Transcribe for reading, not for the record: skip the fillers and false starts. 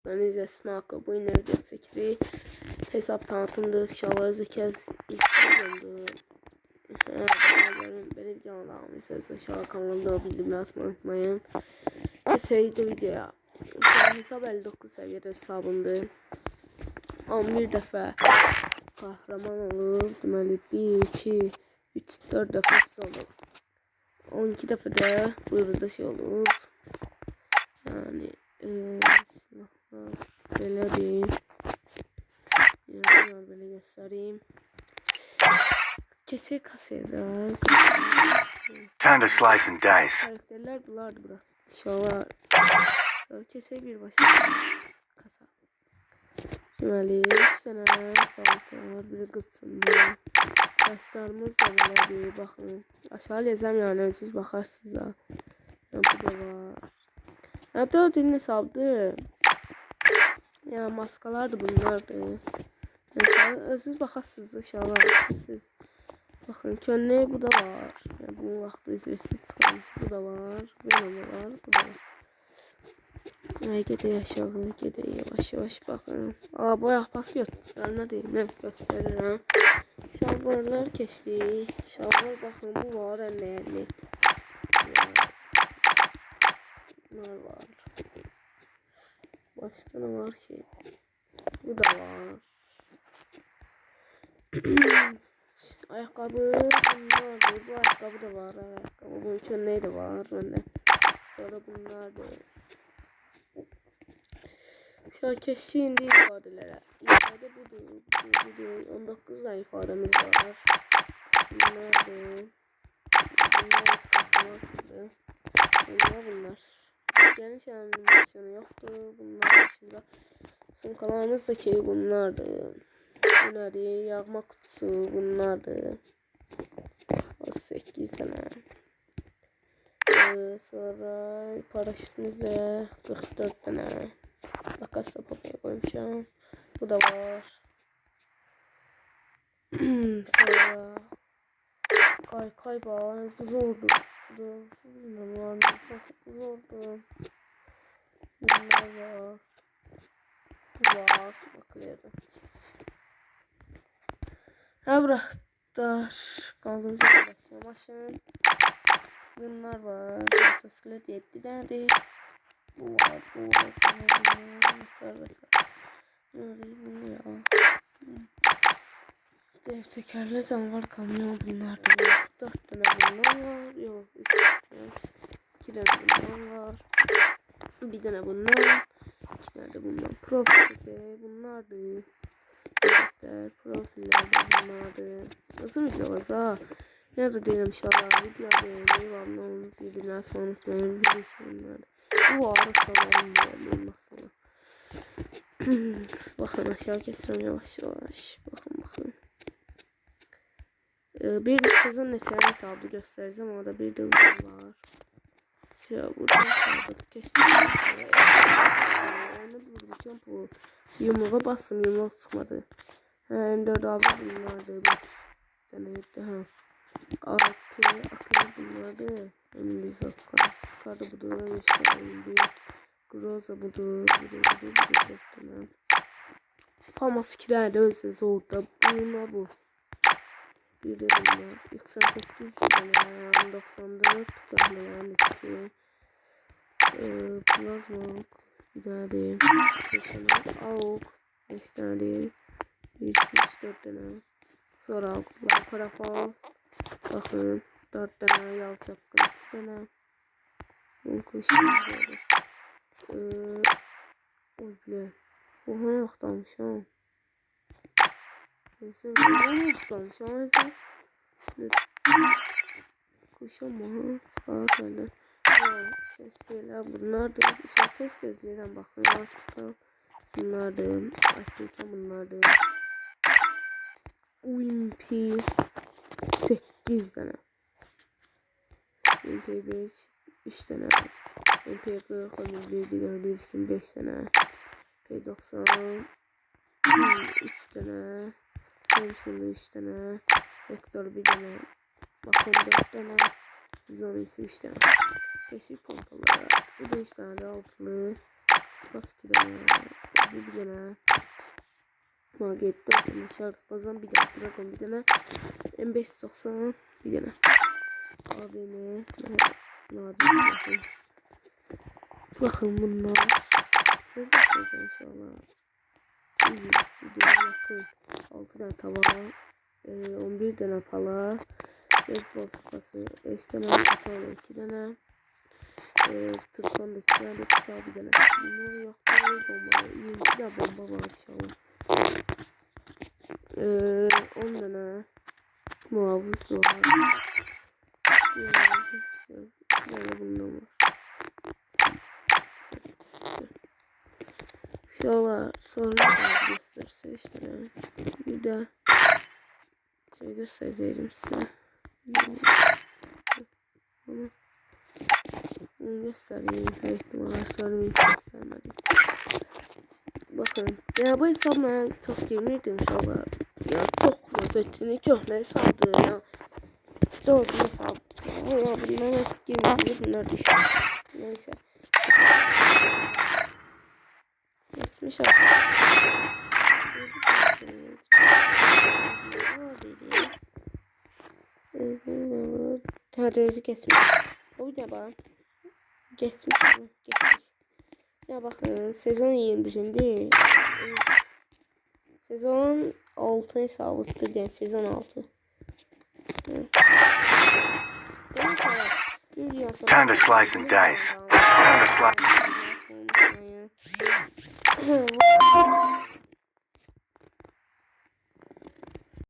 Analize Smart'ı bu inerize sekri hesap tanıtımda şalarızı kez ilk bölümdü. Benim canlı size şala kanalımda bildirimleri açmayı unutmayın. Keseydi videoya. Hesap 59 seviyede hesabımdı. 11 defa kahraman olur. Deməli 1, 2, 3, 4 defa olur. 12 defa da burada şey olur. Yani silahlar böyle değil. Yani böyle göstereyim. Kesik kaseda. Time to slice and dice. Karakterler bulardı burada. Şolar. Sonra kesik bir başka kasa. Deməli 3 tane paltar, biri qıtsındı. Saçlarımız da belədir, baxın. Aşağı yazam yani özünüz baxarsınız da. Bu da var. Ya 4 ilin hesabdır. Ya maskalardır bunlardır. Yani özünüz baxarsınız da aşağı siz. Bakın könlü bu da var. Yani bu vaxtı izləyəsiniz çıxarmış. Bu da var. Böyle var. Bu da var. Gedək aşağı, gedək yavaş yavaş baxın. Bu ayaq pas göstərir, nə deyim, mən göstərirəm. Şalvarlar keçdik. Şalvar baxın, bu var əllərli. Bunlar var. Başqa nə var ki? Bu da var. Ayaqqabı bunlardır. Bu ayaqqabı da var. Ayaqqabı bunun könləyi də var məndə. Sonra bunlardır. Şarkəşçi indi ifadelərə. İfadə budur. 19 tane ifademiz var. Bunlardır. Bunlar çıxartmalıdır. Bunlar. Geniş animasyonu yoxdur. Bunlar dışında. Sumkalarımız da ki bunlardır. Bu nədir? Yağma kutusu bunlardır. 8 tane. Sonra paraşütümüzde 44 tane. Makas yapmaya koymuşum. Bu da var. Sonra kay var. Bu zordu. Bunlar var. Bu zordu. Bunlar var. Bu var. Bakıyorum. Ha bıraktılar. Kaldığımız yerden başlayalım. Bunlar var. Motosiklet 7 tane. Bu var. Vesaire. Bunu ya. Dev tekerli canavar kamyon bunlar da var. 4 tane bundan var. Yok 3 tane. 2 tane bundan var. Bir tane bundan. 2 tane de bundan. Profil bunlardı. Profiller de bunlardı. Nasıl video var? Ya da değilim inşallah. Video beğenmeyi ve abone olup bildirimleri açmayı unutmayın. Bu arada sonra en nasıl? Bakın aşağı keseceğim yavaş yavaş. Bakın. Bir sezon neçənin hesabı göstereceğim. Orada bir de var. Siyah burada hesabı keseceğim. Onu vuracağım bu. Yumruğa bastım yumruğa çıkmadı. M4 abi bunlardı. 5 tane yetti. Akıllı bunlardı. M100 çıkardı budur. İşte M1 Groza budur. Budur. Famas kiraydı özde zorda. Buna bu. Bir de bunlar. 88 tane. 94 tane. İkisi. Plazma. Bir tane değil. 5 tane. Avuk. 5 tane değil. 1, 2, 3, 4 tane. Sonra avuklar. Parafal. Bakın. 4 tane. Yal çapkın. 2 tane. Bunu koşuyoruz. Oy bile. Oha vaxt almış ha. Neyse vaxt almış ha. Neyse. Koşam ha. Çıxar benden. Şeyler bunlardır. İşte test izləyirəm. Baxın. Nasıl bunlardır. Asılsa bunlardır. UMP 8 tane. UMP 5 3 tane. UMP 40 bir gördüğünüz gibi 5 tane. P90 3 tane. Thompson'da 3 tane. Vector 1 tane. Bakın 4 tane. Bizon ise 3 tane. Keşif pompaları. Bu da 3 tane de altılı. Spas 2 tane. Bir tane. Maget 4 tane. Şart bazan bir tane. Dragon bir tane. M590 bir tane. AVM. Nadir silahı. Bakın bunlar. Söz göstereceğim inşallah. Uzi. Videoya yakın. 6 tane tava. 11 tane pala. Beyzbol sopası. 5 tane. Kaçalı 2 tane. Tırpan da 2 tane de kısa bir tane. Yumruğu yoktu. Bomba. 22 tane bomba var inşallah. 10 tane. Muhafız var. Böyle bundan var. Şöyle sonra gösterse işte. Bir de şey göstereceğim size. Bunu göstereyim. Her ihtimalle sormayı göstermedim. Bakın. Ya bu hesabla çok girmirdim inşallah. Ya çok özetini köhne hesabdı ya. Doğru hesap. Ya bunlar nasıl girmirdi bunlar düşün. Neyse. Geçmiş artık. Tadırızı kesmiş. O bir de bak. Geçmiş mi? Geçmiş. Ya bakın sezon 21'inde. Evet. Sezon 6 hesabıdır yani sezon 6. Evet. Time to slice and dice. Time to slice.